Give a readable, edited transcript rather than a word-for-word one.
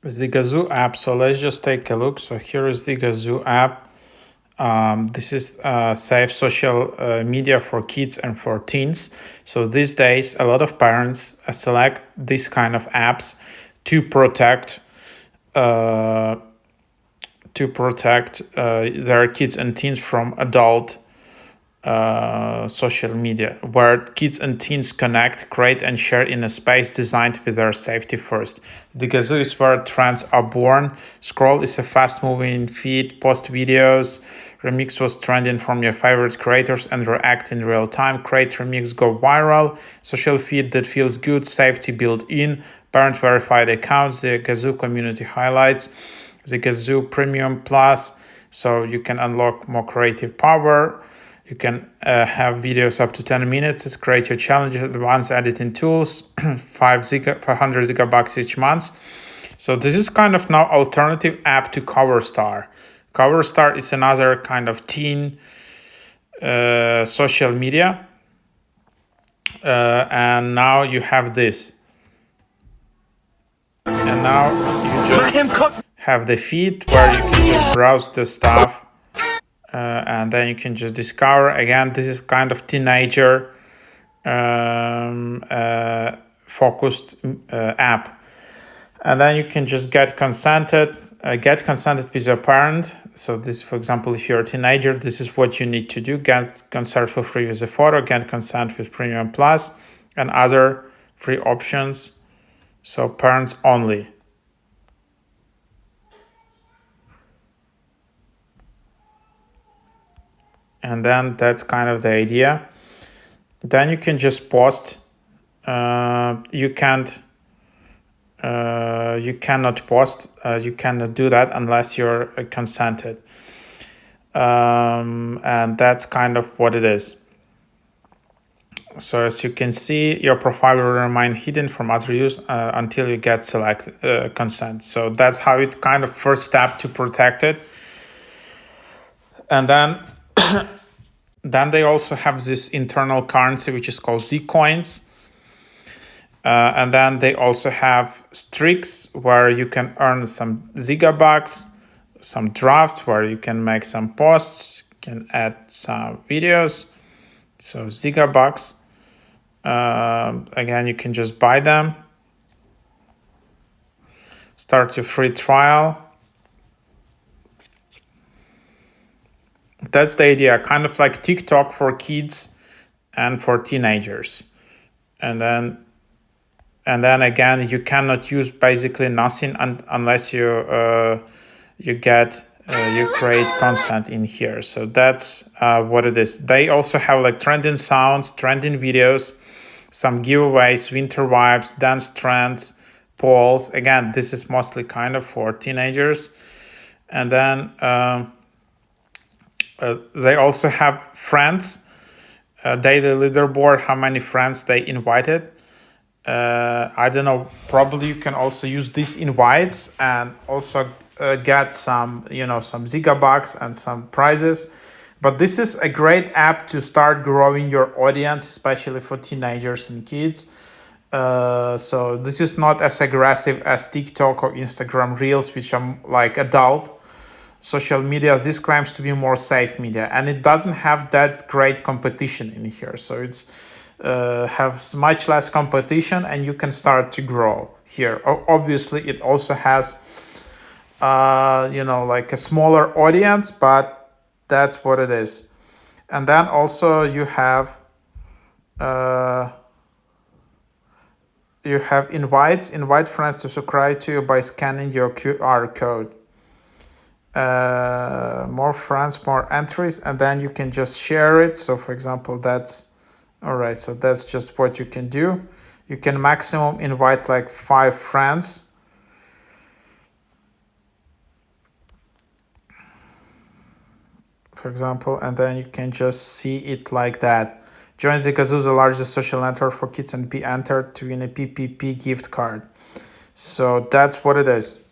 Zigazoo app. So let's just take a look. So here is Zigazoo app. This is safe social media for kids and for teens. So these days, a lot of parents select this kind of apps to protect uh, their kids and teens from adult social media, where kids and teens connect, create, and share in a space designed with their safety first. The Gazoo is where trends are born. Scroll is a fast-moving feed, post videos, remix was trending from your favorite creators and react in real time. Create remix, go viral. Social feed that feels good, safety built in. Parent verified accounts. The Gazoo community highlights. The Gazoo Premium Plus, so you can unlock more creative power. You can have videos up to 10 minutes, create your challenges, advanced editing tools, 500 gigabucks each month. So this is kind of now alternative app to CoverStar. CoverStar is another kind of teen social media. And now you have this. And now you just have the feed where you can just browse the stuff. And then you can just discover. Again, this is kind of teenager focused app. And then you can just get consented with your parent. So this, for example, if you're a teenager, this is what you need to do. Get consent for free with a photo, get consent with Premium Plus, and other free options. So parents only. And then that's kind of the idea. Then you can just post. You cannot post. You cannot do that unless you're consented. And that's kind of what it is. So as you can see, your profile will remain hidden from other use until you get consent. So that's how it kind of first step to protect it. And then then they also have this internal currency, which is called Zcoins. And then they also have streaks where you can earn some Zigabucks, some drafts where you can make some posts, can add some videos. So Zigabucks, again, you can just buy them. Start your free trial. That's the idea, kind of like TikTok for kids and for teenagers. And then again, you cannot use basically nothing unless you create content in here. So that's what it is. They also have like trending sounds, trending videos, some giveaways, winter vibes, dance trends, polls. Again, this is mostly kind of for teenagers. And then they also have friends, daily leaderboard, how many friends they invited. I don't know, probably you can also use these invites and also get some Zigabucks and some prizes. But this is a great app to start growing your audience, especially for teenagers and kids. So this is not as aggressive as TikTok or Instagram Reels, which are like adult social media. This claims to be more safe media, and it doesn't have that great competition in here. So it's has much less competition, and you can start to grow here. Obviously, it also has like a smaller audience, but that's what it is. And then also you have invites. Invite friends to subscribe to you by scanning your QR code. More friends, more entries, and then you can just share it. So for example, that's all right. So that's just what you can do. You can maximum invite like 5 friends. For example, and then you can just see it like that. Join Zigazoo, the largest social network for kids, and be entered to win a PPP gift card. So that's what it is.